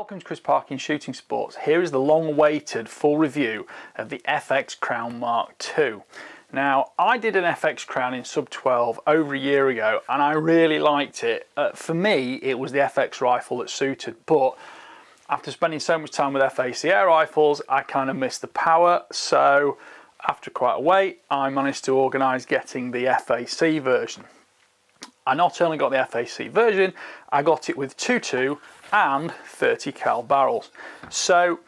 Welcome to Chris Parkin Shooting Sports. Here is the long-awaited full review of the FX Crown Mark II. Now, I did an FX Crown in sub 12 over a year ago and I really liked it. For me, it was the FX rifle that suited, but after spending so much time with FAC air rifles, I kind of missed the power. So after quite a wait, I managed to organise getting the FAC version. I not only got the FAC version, I got it with 2.2 and 30 cal barrels. So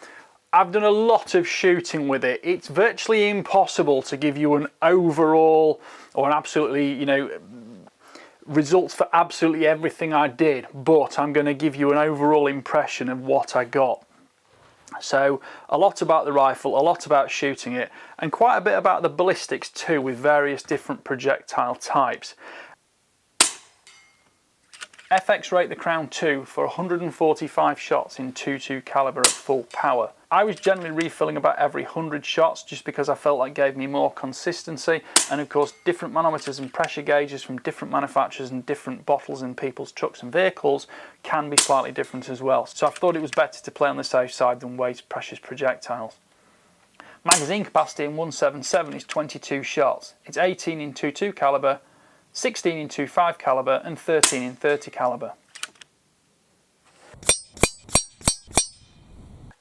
I've done a lot of shooting with it. It's virtually impossible to give you an overall or an absolutely, results for absolutely everything I did, but I'm going to give you an overall impression of what I got. So a lot about the rifle, a lot about shooting it, and quite a bit about the ballistics too, with various different projectile types. FX rate the Crown II for 145 shots in 2.2 caliber at full power. I was generally refilling about every 100 shots just because I felt like it gave me more consistency, and of course different manometers and pressure gauges from different manufacturers and different bottles in people's trucks and vehicles can be slightly different as well. So I thought it was better to play on the safe side than waste precious projectiles. Magazine capacity in 177 is 22 shots. It's 18 in 2.2 caliber, 16 in 2.5 caliber and 13 in 30 caliber.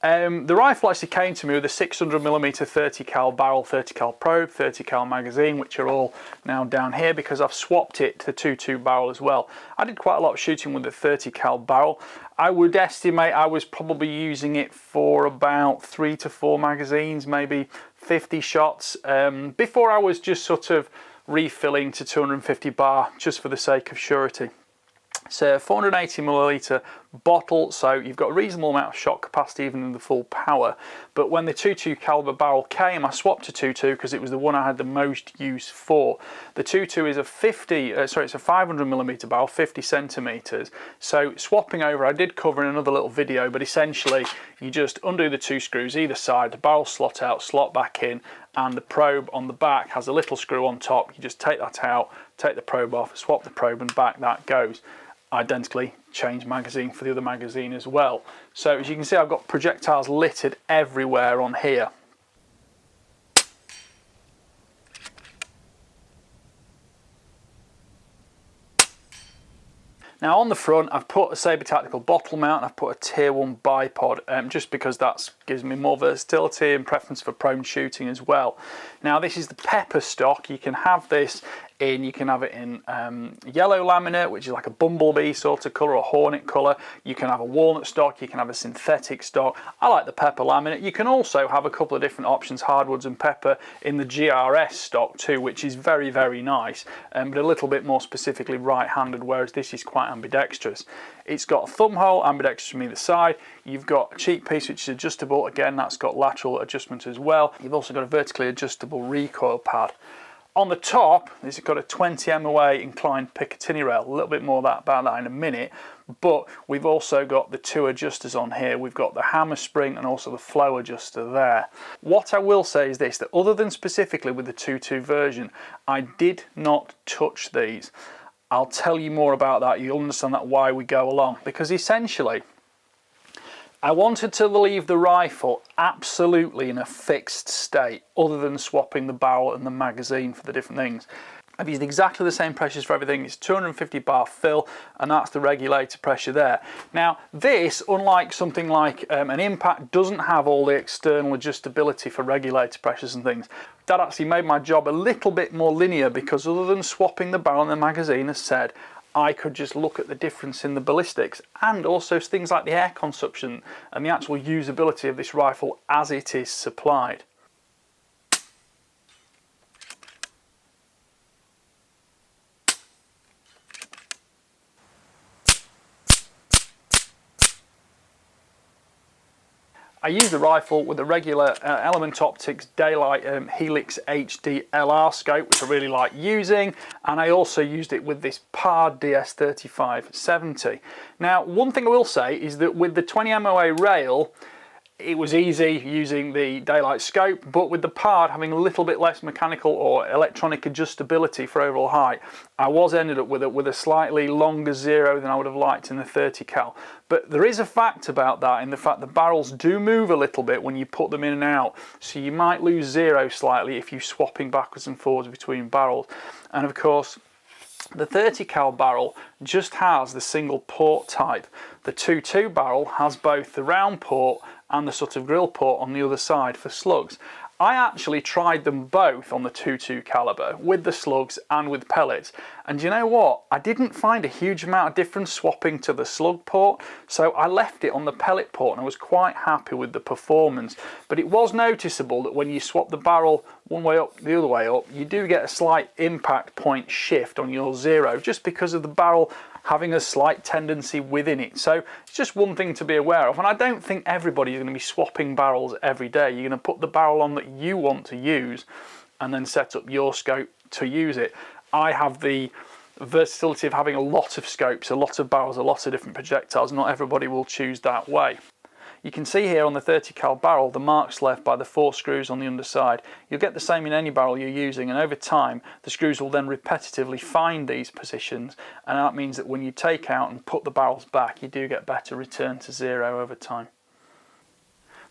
The rifle actually came to me with a 600mm 30 cal barrel, 30 cal probe, 30 cal magazine, which are all now down here because I've swapped it to the 2.2 barrel as well. I did quite a lot of shooting with the 30 cal barrel. I would estimate I was probably using it for about 3 to 4 magazines, maybe 50 shots, before I was just sort of refilling to 250 bar just for the sake of surety. So 480ml bottle, so you've got a reasonable amount of shot capacity even in the full power. But when the 2.2 caliber barrel came, I swapped to 2.2 because it was the one I had the most use for. The 2.2 is a 500mm barrel, 50 centimeters. So swapping over, I did cover in another little video, but essentially you just undo the 2 screws either side, the barrel slot out, slot back in, and the probe on the back has a little screw on top. You just take that out, take the probe off, swap the probe, and back that goes. Identically change magazine for the other magazine as well. So as you can see, I've got projectiles littered everywhere on here. Now on the front, I've put a Sabre Tactical bottle mount, I've put a tier 1 bipod, just because that gives me more versatility and preference for prone shooting as well. Now this is the pepper stock. You can have this in, you can have it in yellow laminate, which is like a bumblebee sort of colour or hornet colour. You can have a walnut stock, you can have a synthetic stock. I like the pepper laminate. You can also have a couple of different options, hardwoods and pepper, in the GRS stock too, which is very, very nice, but a little bit more specifically right-handed, whereas this is quite ambidextrous. It's got a thumb hole, ambidextrous from either side. You've got a cheek piece which is adjustable. Again, that's got lateral adjustment as well. You've also got a vertically adjustable recoil pad. On the top, it's got a 20 MOA inclined Picatinny rail. A little bit more about that in a minute, but we've also got the 2 adjusters on here. We've got the hammer spring and also the flow adjuster there. What I will say is this, that other than specifically with the 2.2 version, I did not touch these. I'll tell you more about that. You'll understand that why we go along, because essentially I wanted to leave the rifle absolutely in a fixed state, other than swapping the barrel and the magazine for the different things. I've used exactly the same pressures for everything. It's 250 bar fill, and that's the regulator pressure there. Now this, unlike something like an impact, doesn't have all the external adjustability for regulator pressures and things. That actually made my job a little bit more linear, because other than swapping the barrel and the magazine, as said, I could just look at the difference in the ballistics and also things like the air consumption and the actual usability of this rifle as it is supplied. I use the rifle with a regular Element Optics Daylight Helix HD LR scope, which I really like using, and I also used it with this PAR DS3570. Now, one thing I will say is that with the 20 MOA rail, It was easy using the daylight scope, but with the PARD having a little bit less mechanical or electronic adjustability for overall height, I ended up with a slightly longer zero than I would have liked in the 30 cal. But there is a fact about that, in the fact the barrels do move a little bit when you put them in and out, so you might lose zero slightly if you're swapping backwards and forwards between barrels. And of course, the 30 cal barrel just has the single port type. The 2.2 barrel has both the round port and the sort of grill port on the other side for slugs. I actually tried them both on the 2.2 caliber with the slugs and with pellets, and you know what, I didn't find a huge amount of difference swapping to the slug port, so I left it on the pellet port and I was quite happy with the performance. But it was noticeable that when you swap the barrel one way up the other way up, you do get a slight impact point shift on your zero, just because of the barrel having a slight tendency within it. So it's just one thing to be aware of, and I don't think everybody is going to be swapping barrels every day. You're going to put the barrel on that you want to use and then set up your scope to use it. I have the versatility of having a lot of scopes, a lot of barrels, a lot of different projectiles. Not everybody will choose that way. You can see here on the 30 cal barrel the marks left by the 4 screws on the underside. You'll get the same in any barrel you're using, and over time the screws will then repetitively find these positions, and that means that when you take out and put the barrels back, you do get better return to zero over time.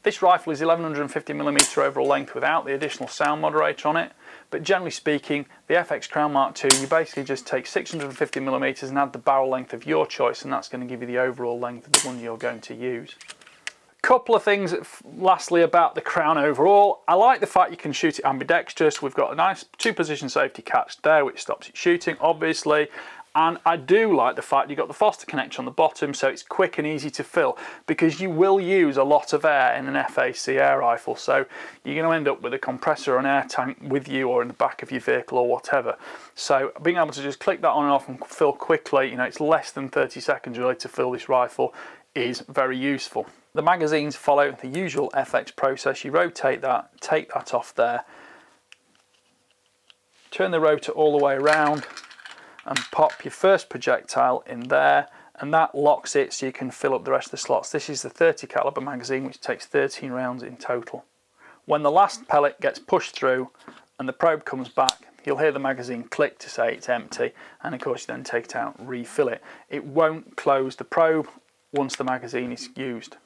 This rifle is 1150mm overall length without the additional sound moderator on it, but generally speaking, the FX Crown Mark II, you basically just take 650mm and add the barrel length of your choice, and that's going to give you the overall length of the one you're going to use. Couple of things lastly about the Crown overall. I like the fact you can shoot it ambidextrous. We've got a nice 2-position safety catch there which stops it shooting, obviously, and I do like the fact you've got the Foster connector on the bottom, so it's quick and easy to fill, because you will use a lot of air in an FAC air rifle, so you're going to end up with a compressor or an air tank with you or in the back of your vehicle or whatever. So being able to just click that on and off and fill quickly, you know, it's less than 30 seconds really to fill this rifle, is very useful. The magazines follow the usual FX process. You rotate that, take that off there, turn the rotor all the way around and pop your first projectile in there, and that locks it so you can fill up the rest of the slots. This is the 30 caliber magazine, which takes 13 rounds in total. When the last pellet gets pushed through and the probe comes back, you'll hear the magazine click to say it's empty, and of course you then take it out and refill it. It won't close the probe once the magazine is used.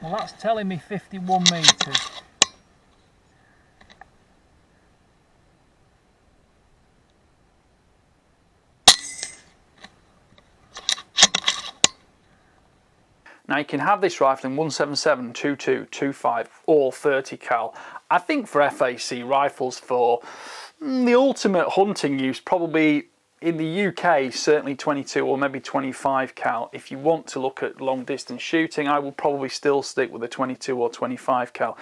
Well, that's telling me 51 metres. Now you can have this rifle in 177, 22, 25 or 30 cal. I think for FAC rifles, for the ultimate hunting use, probably in the UK certainly 22 or maybe 25 cal. If you want to look at long distance shooting, I will probably still stick with a 22 or 25 cal.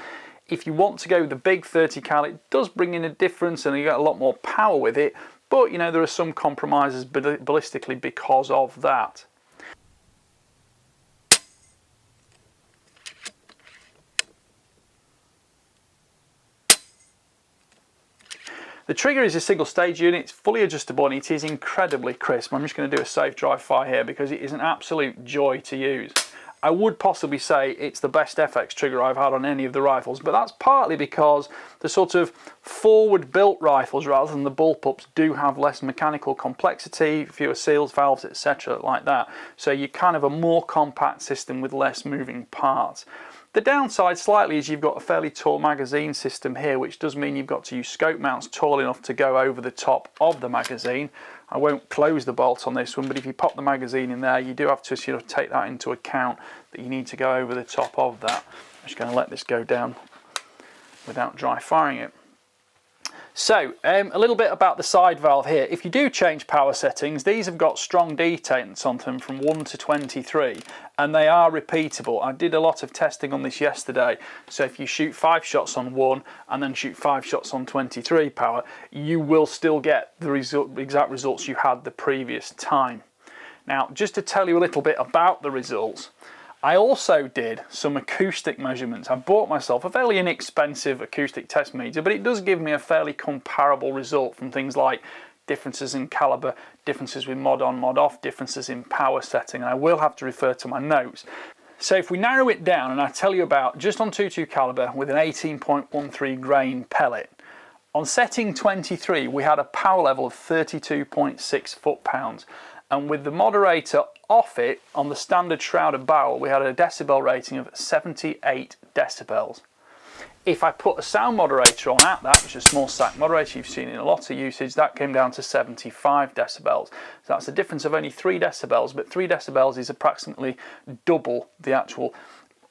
If you want to go with the big 30 cal, it does bring in a difference and you get a lot more power with it, but you know, there are some compromises ballistically because of that. The trigger is a single stage unit, it's fully adjustable and it is incredibly crisp. I'm just going to do a safe dry fire here because it is an absolute joy to use. I would possibly say it's the best FX trigger I've had on any of the rifles, but that's partly because the sort of forward built rifles rather than the bullpups do have less mechanical complexity, fewer seals, valves, etc. like that. So you're kind of a more compact system with less moving parts. The downside slightly is you've got a fairly tall magazine system here, which does mean you've got to use scope mounts tall enough to go over the top of the magazine. I won't close the bolt on this one, but if you pop the magazine in there, you do have to sort of take that into account, that you need to go over the top of that. I'm just going to let this go down without dry firing it. So, a little bit about the side valve here. If you do change power settings, these have got strong detents on them from 1 to 23, and they are repeatable. I did a lot of testing on this yesterday, so if you shoot 5 shots on 1 and then shoot 5 shots on 23 power, you will still get the exact results you had the previous time. Now, just to tell you a little bit about the results, I also did some acoustic measurements. I bought myself a fairly inexpensive acoustic test meter, but it does give me a fairly comparable result from things like differences in caliber, differences with mod on, mod off, differences in power setting, and I will have to refer to my notes. So if we narrow it down and I tell you about just on 22 caliber with an 18.13 grain pellet, on setting 23 we had a power level of 32.6 foot-pounds, and with the moderator off it on the standard shrouded barrel we had a decibel rating of 78 decibels. If I put a sound moderator on at that, which is a small stack moderator you've seen in a lot of usage, that came down to 75 decibels. So that's a difference of only 3 decibels, but 3 decibels is approximately double the actual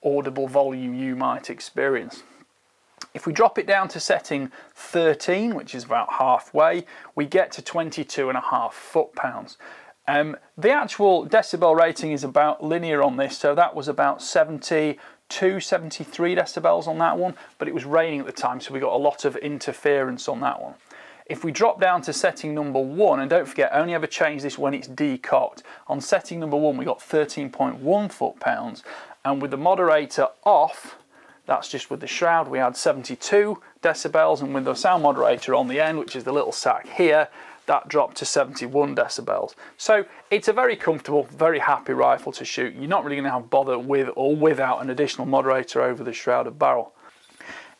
audible volume you might experience. If we drop it down to setting 13, which is about halfway, we get to 22.5 foot-pounds. The actual decibel rating is about linear on this, so that was about 72, 73 decibels on that one, but it was raining at the time, so we got a lot of interference on that one. If we drop down to setting number 1, and don't forget, I only ever change this when it's decocked. On setting number 1, we got 13.1 foot-pounds, and with the moderator off, that's just with the shroud, we had 72 decibels, and with the sound moderator on the end, which is the little sack here, that dropped to 71 decibels. So it's a very comfortable, very happy rifle to shoot. You're not really going to have bother with or without an additional moderator over the shrouded barrel.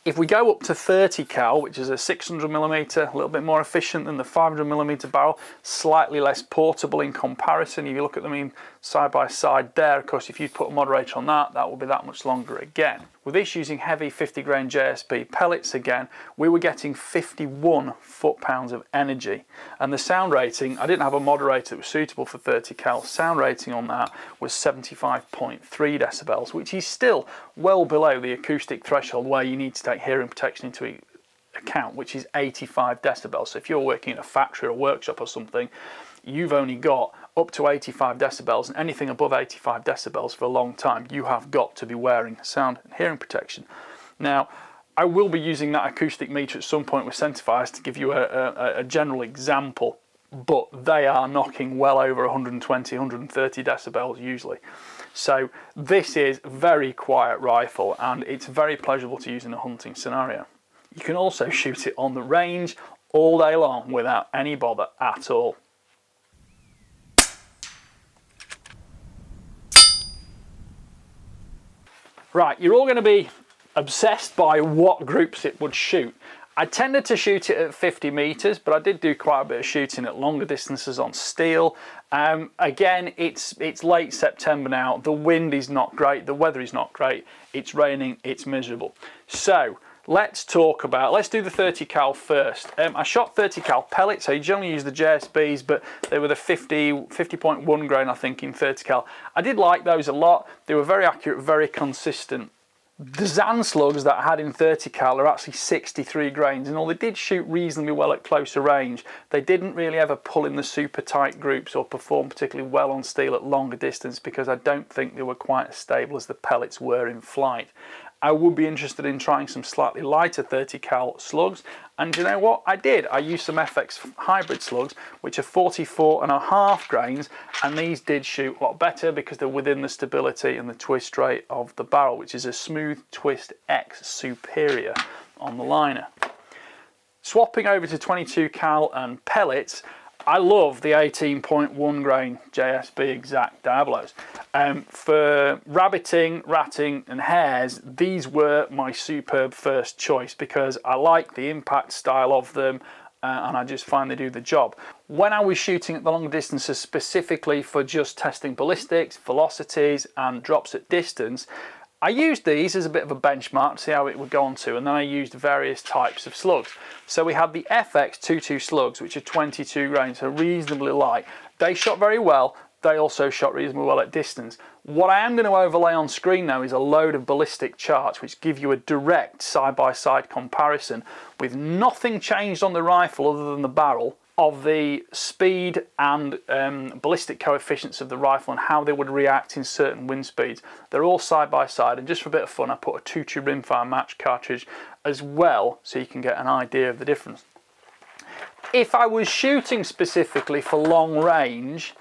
If we go up to 30 cal, which is a 600mm, a little bit more efficient than the 500mm barrel, slightly less portable in comparison. If you look at them in side by side there, of course, if you put a moderator on that, that will be that much longer again. With this using heavy 50 grain JSB pellets again, we were getting 51 foot-pounds of energy. And the sound rating, I didn't have a moderator that was suitable for 30 cal. Sound rating on that was 75.3 decibels, which is still well below the acoustic threshold where you need to take hearing protection into account, which is 85 decibels. So if you're working in a factory or a workshop or something, you've only got up to 85 decibels, and anything above 85 decibels for a long time, you have got to be wearing sound and hearing protection. Now, I will be using that acoustic meter at some point with Centerfires to give you a general example, but they are knocking well over 120, 130 decibels usually. So this is a very quiet rifle, and it's very pleasurable to use in a hunting scenario. You can also shoot it on the range all day long without any bother at all. Right, you're all going to be obsessed by what groups it would shoot. I tended to shoot it at 50 meters, but I did do quite a bit of shooting at longer distances on steel. Again, it's late September now. The wind is not great. The weather is not great. It's raining. It's miserable. So let's do the 30 cal first. I shot 30 cal pellets. I generally use the JSBs, but they were the 50.1 grain, I think, in 30 cal. I did like those a lot. They were very accurate, very consistent. The Zan slugs that I had in 30 cal are actually 63 grains, and although they did shoot reasonably well at closer range, they didn't really ever pull in the super tight groups or perform particularly well on steel at longer distance, because I don't think they were quite as stable as the pellets were in flight. I would be interested in trying some slightly lighter 30 cal slugs, and you know what? I did. I used some FX hybrid slugs, which are 44.5 grains, and these did shoot a lot better because they're within the stability and the twist rate of the barrel, which is a Smooth Twist X Superior on the liner. Swapping over to 22 cal and pellets, I love the 18.1 grain JSB Exact Diablos. For rabbiting, ratting and hares, these were my superb first choice because I like the impact style of them, and I just find they do the job. When I was shooting at the long distances specifically for just testing ballistics, velocities and drops at distance, I used these as a bit of a benchmark to see how it would go on to, and then I used various types of slugs. So we had the FX22 slugs, which are 22 grains, so reasonably light. They shot very well. They also shot reasonably well at distance. What I am going to overlay on screen now is a load of ballistic charts which give you a direct side-by-side comparison with nothing changed on the rifle other than the barrel, of the speed and ballistic coefficients of the rifle and how they would react in certain wind speeds. They're all side by side, and just for a bit of fun I put a 2-tube rimfire match cartridge as well so you can get an idea of the difference. If I was shooting specifically for long range,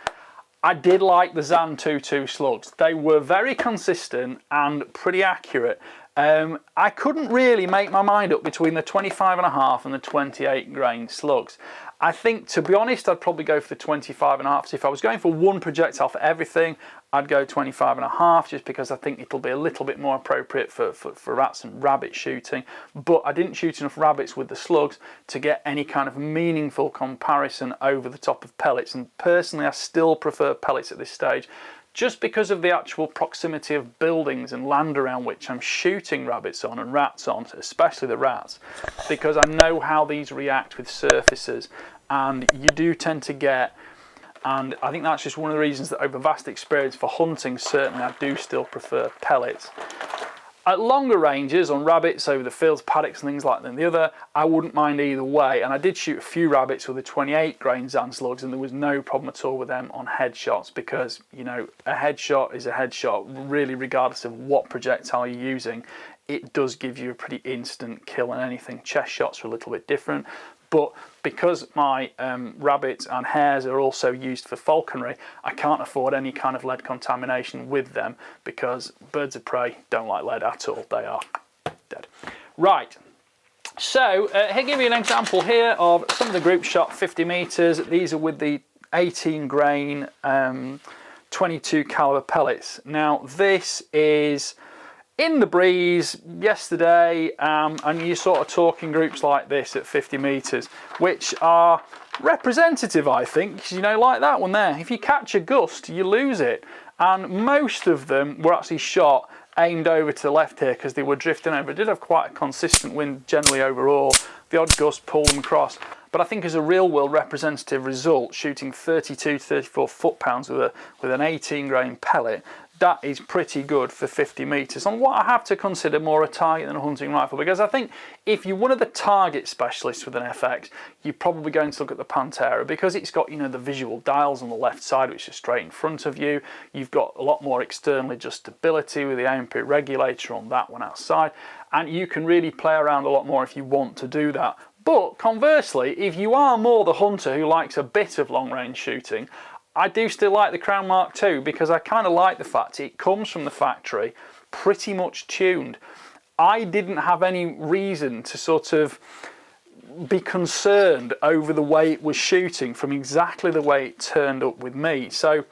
I did like the Zan 22 slugs. They were very consistent and pretty accurate. I couldn't really make my mind up between the 25.5 and the 28 grain slugs. I think, to be honest, I'd probably go for the 25.5. So if I was going for one projectile for everything, I'd go 25.5, just because I think it'll be a little bit more appropriate for rats and rabbit shooting. But I didn't shoot enough rabbits with the slugs to get any kind of meaningful comparison over the top of pellets. And personally, I still prefer pellets at this stage, just because of the actual proximity of buildings and land around which I'm shooting rabbits on and rats on, especially the rats, because I know how these react with surfaces, and you do tend to get, and I think that's just one of the reasons that over vast experience for hunting, certainly I do still prefer pellets. At longer ranges on rabbits over the fields, paddocks and things like that, the other, I wouldn't mind either way. And I did shoot a few rabbits with the 28 grain Zan slugs, and there was no problem at all with them on headshots, because, you know, a headshot is a headshot, really, regardless of what projectile you're using. It does give you a pretty instant kill on anything. Chest shots are a little bit different. But because my rabbits and hares are also used for falconry, I can't afford any kind of lead contamination with them, because birds of prey don't like lead at all. They are dead. Right, so here, give you an example here of some of the groups shot 50 metres. These are with the 18 grain 22 caliber pellets. Now this is in the breeze yesterday, and you're sort of talking groups like this at 50 metres, which are representative, I think, because, you know, like that one there, if you catch a gust, you lose it. And most of them were actually shot aimed over to the left here, because they were drifting over. It did have quite a consistent wind generally overall. The odd gust pulled them across. But I think as a real world representative result, shooting 32 to 34 foot-pounds with an 18 grain pellet, that is pretty good for 50 metres. And what I have to consider more a target than a hunting rifle, because I think if you're one of the target specialists with an FX, you're probably going to look at the Pantera, because it's got, you know, the visual dials on the left side, which is straight in front of you. You've got a lot more external adjustability with the AMP regulator on that one outside, and you can really play around a lot more if you want to do that. But conversely, if you are more the hunter who likes a bit of long range shooting, I do still like the Crown Mark II, because I kind of like the fact it comes from the factory pretty much tuned. I didn't have any reason to sort of be concerned over the way it was shooting from exactly the way it turned up with me. So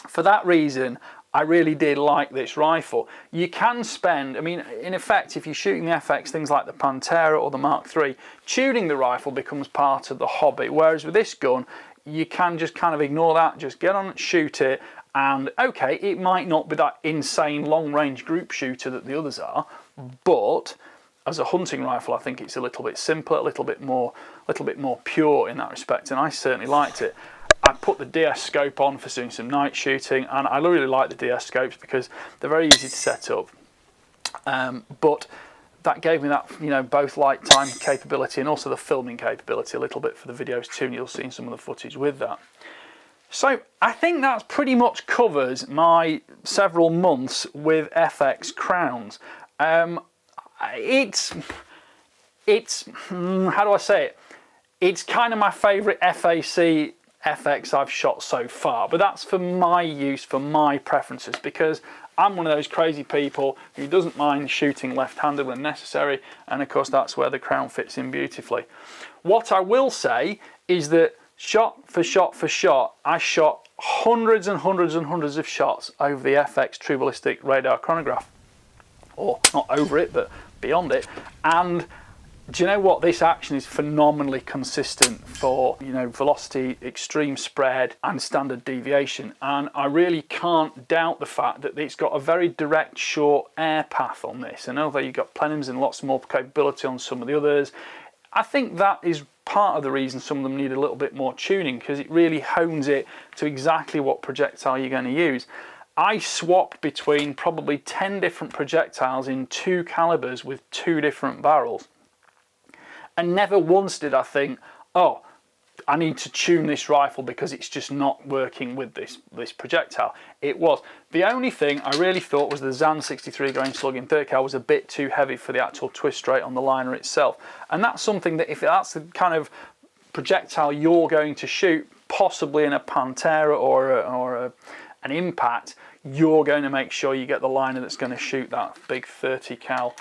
for that reason, I really did like this rifle. You can spend, I mean, in effect, if you're shooting the FX, things like the Pantera or the Mark III, tuning the rifle becomes part of the hobby. Whereas with this gun, you can just kind of ignore that, just get on and shoot it, and okay, it might not be that insane long-range group shooter that the others are, but as a hunting rifle, I think it's a little bit simpler, a little bit more pure in that respect, and I certainly liked it. I put the DS scope on for doing some night shooting, and I really like the DS scopes because they're very easy to set up. But that gave me that, you know, both light time capability and also the filming capability a little bit for the videos too, and you'll see some of the footage with that. So I think that pretty much covers my several months with FX Crowns. It's how do I say it? It's kind of my favourite FAC FX I've shot so far, but that's for my use, for my preferences, because I'm one of those crazy people who doesn't mind shooting left-handed when necessary, and of course that's where the Crown fits in beautifully. What I will say is that shot for shot for shot, I shot hundreds and hundreds and hundreds of shots over the FX True Ballistic Radar Chronograph, or not over it, but beyond it, and do you know what? This action is phenomenally consistent for, you know, velocity, extreme spread and standard deviation, and I really can't doubt the fact that it's got a very direct short air path on this, and although you've got plenums and lots more capability on some of the others, I think that is part of the reason some of them need a little bit more tuning, because it really hones it to exactly what projectile you're going to use. I swapped between probably 10 different projectiles in 2 calibers with 2 different barrels. And never once did I think, oh, I need to tune this rifle because it's just not working with this projectile. It was. The only thing I really thought was the Zan 63 grain slug in 30 cal was a bit too heavy for the actual twist rate on the liner itself. And that's something that if that's the kind of projectile you're going to shoot, possibly in a Pantera or an Impact, you're going to make sure you get the liner that's going to shoot that big 30 cal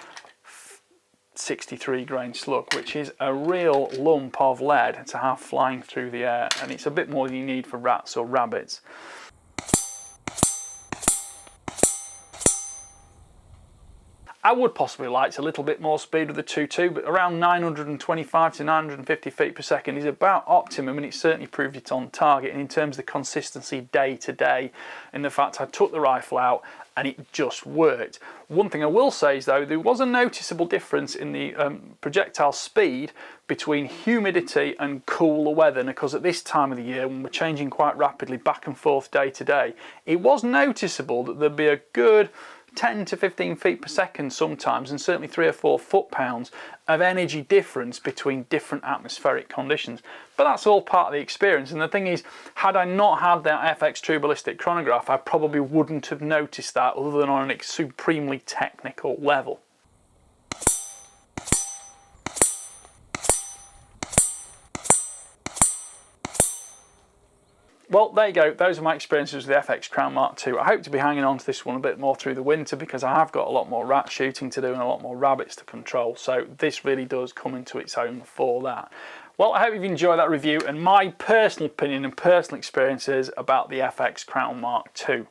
63 grain slug, which is a real lump of lead to have flying through the air, and it's a bit more than you need for rats or rabbits. I would possibly like a little bit more speed with the 2.2, but around 925 to 950 feet per second is about optimum, and it certainly proved it on target. And in terms of the consistency day to day, and the fact I took the rifle out and it just worked. One thing I will say is though, there was a noticeable difference in the projectile speed between humidity and cooler weather, because at this time of the year, when we're changing quite rapidly back and forth day to day, it was noticeable that there'd be a good 10 to 15 feet per second sometimes, and certainly 3 or 4 foot-pounds of energy difference between different atmospheric conditions. But that's all part of the experience, and the thing is, had I not had that FX True Ballistic chronograph, I probably wouldn't have noticed that other than on a supremely technical level. Well, there you go. Those are my experiences with the FX Crown Mark II. I hope to be hanging on to this one a bit more through the winter, because I have got a lot more rat shooting to do and a lot more rabbits to control. So this really does come into its own for that. Well, I hope you've enjoyed that review and my personal opinion and personal experiences about the FX Crown Mark II.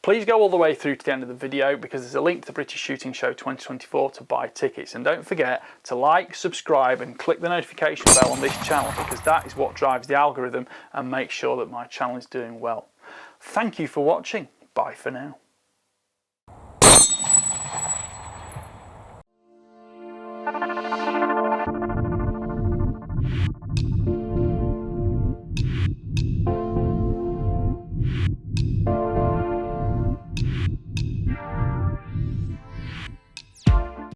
Please go all the way through to the end of the video, because there's a link to the British Shooting Show 2024 to buy tickets. And don't forget to like, subscribe and click the notification bell on this channel, because that is what drives the algorithm and makes sure that my channel is doing well. Thank you for watching. Bye for now.